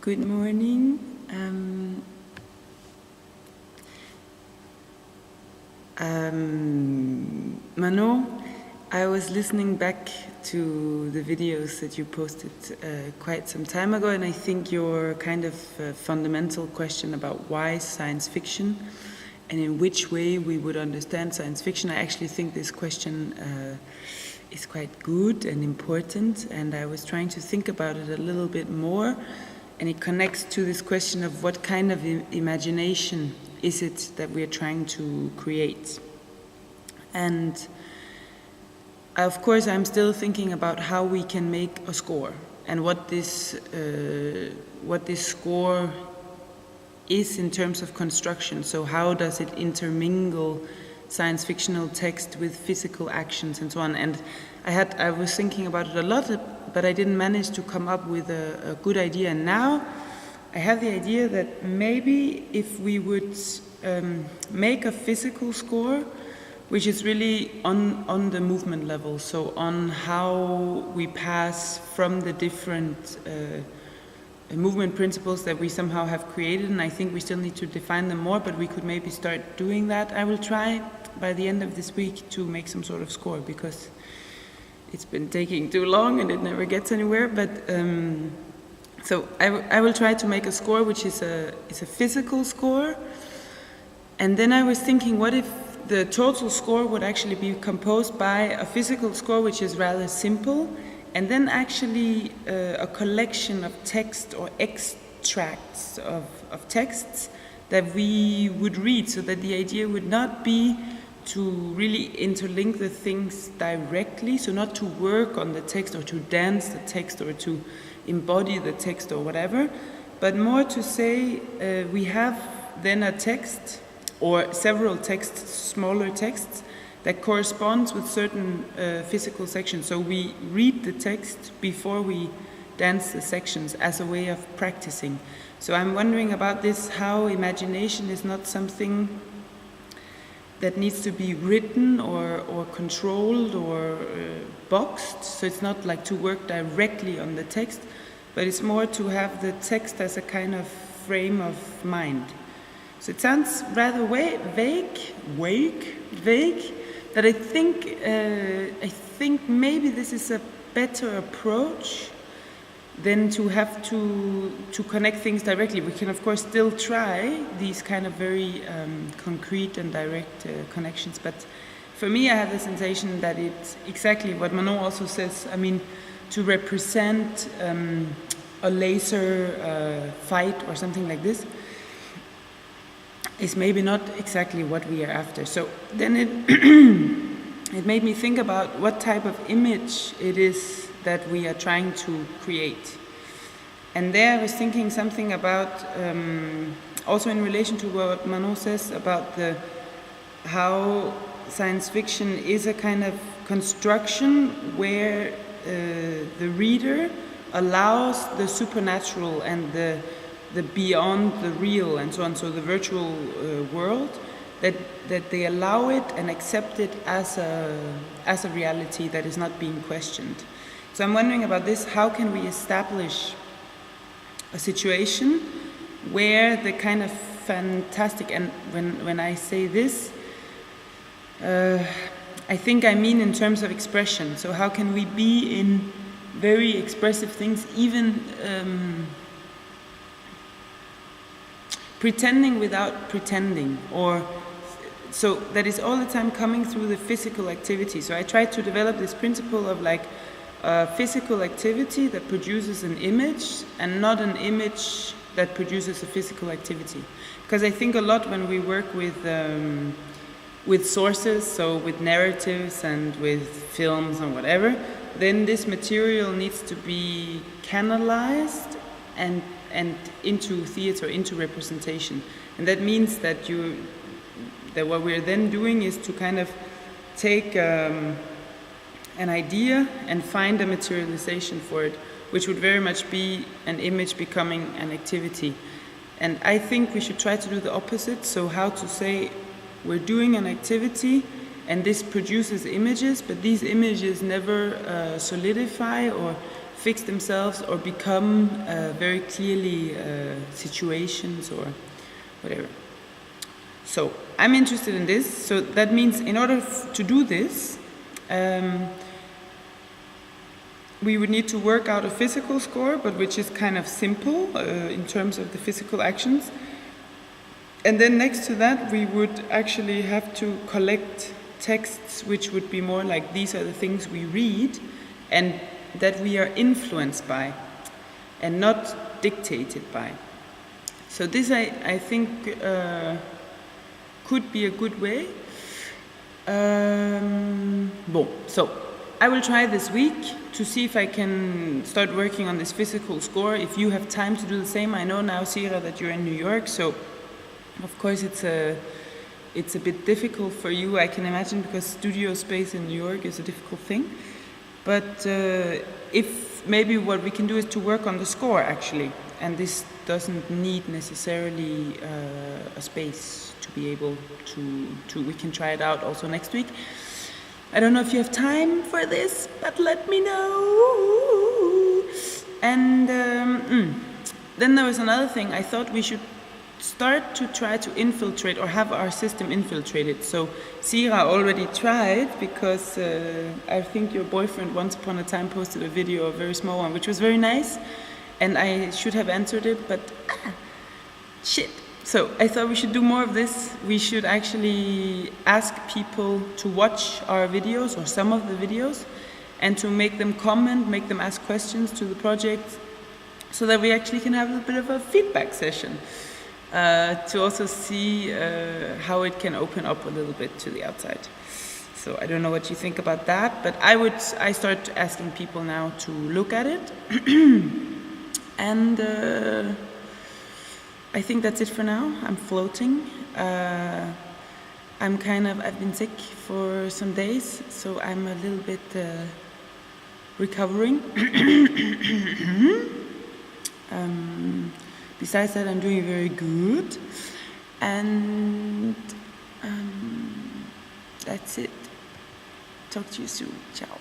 Good morning. Manon, I was listening back to the videos that you posted quite some time ago, and I think your kind of fundamental question about why science fiction and in which way we would understand science fiction, I actually think this question is quite good and important, and I was trying to think about it a little bit more, and it connects to this question of what kind of imagination is it that we're trying to create. And of course I'm still thinking about how we can make a score and what this score is in terms of construction. So how does it intermingle science fictional text with physical actions and so on. And I was thinking about it a lot, but I didn't manage to come up with a good idea. And now I have the idea that maybe if we would make a physical score, which is really on the movement level, so on how we pass from the different movement principles that we somehow have created, and I think we still need to define them more, but we could maybe start doing that. I will try by the end of this week to make some sort of score, because it's been taking too long and it never gets anywhere. But so I will try to make a score which is a physical score. And then I was thinking, what if the total score would actually be composed by a physical score which is rather simple, and then actually a collection of text or extracts of texts that we would read, so that the idea would not be to really interlink the things directly, so not to work on the text or to dance the text or to embody the text or whatever, but more to say we have then a text or several texts, smaller texts, that corresponds with certain physical sections. So we read the text before we dance the sections as a way of practicing. So I'm wondering about this, how imagination is not something that needs to be written or controlled or boxed. So it's not like to work directly on the text, but it's more to have the text as a kind of frame of mind. So it sounds rather vague, that I think maybe this is a better approach than to have to connect things directly. We can of course still try these kind of very concrete and direct connections, but for me I have the sensation that it's exactly what Manon also says. I mean, to represent a laser fight or something like this is maybe not exactly what we are after. So then it made me think about what type of image it is that we are trying to create. And there I was thinking something about, also in relation to what Manon says about how science fiction is a kind of construction where the reader allows the supernatural and the beyond the real and so on, so the virtual world, that they allow it and accept it as a reality that is not being questioned. So I'm wondering about this, how can we establish a situation where the kind of fantastic, and when I say this, I think I mean in terms of expression. So how can we be in very expressive things, even pretending without pretending, or so that is all the time coming through the physical activity. So I try to develop this principle of like a physical activity that produces an image and not an image that produces a physical activity. Because I think a lot when we work with sources, so with narratives and with films and whatever, then this material needs to be canalized and into theater, into representation. And that means that what we're then doing is to kind of take an idea and find a materialization for it, which would very much be an image becoming an activity. And I think we should try to do the opposite. So how to say we're doing an activity and this produces images, but these images never solidify or fix themselves or become very clearly situations or whatever. So I'm interested in this. So that means in order to do this, we would need to work out a physical score, but which is kind of simple in terms of the physical actions. And then next to that, we would actually have to collect texts which would be more like these are the things we read and that we are influenced by and not dictated by. So this I think could be a good way. So I will try this week to see if I can start working on this physical score. If you have time to do the same, I know now, Sira, that you're in New York, so of course it's a bit difficult for you, I can imagine, because studio space in New York is a difficult thing. But if maybe what we can do is to work on the score actually, and this doesn't need necessarily a space to be able to we can try it out also next week. I don't know if you have time for this, but let me know. And then there was another thing. I thought we should start to try to infiltrate or have our system infiltrated. So Sira already tried, because I think your boyfriend once upon a time posted a video, a very small one, which was very nice, and I should have answered it, but shit. So I thought we should do more of this. We should actually ask people to watch our videos or some of the videos and to make them comment, make them ask questions to the project, so that we actually can have a bit of a feedback session. To also see how it can open up a little bit to the outside. So I don't know what you think about that, but I start asking people now to look at it. And I think that's it for now. I'm floating. I've been sick for some days, so I'm a little bit recovering. Besides that, I'm doing very good, and that's it. Talk to you soon. Ciao.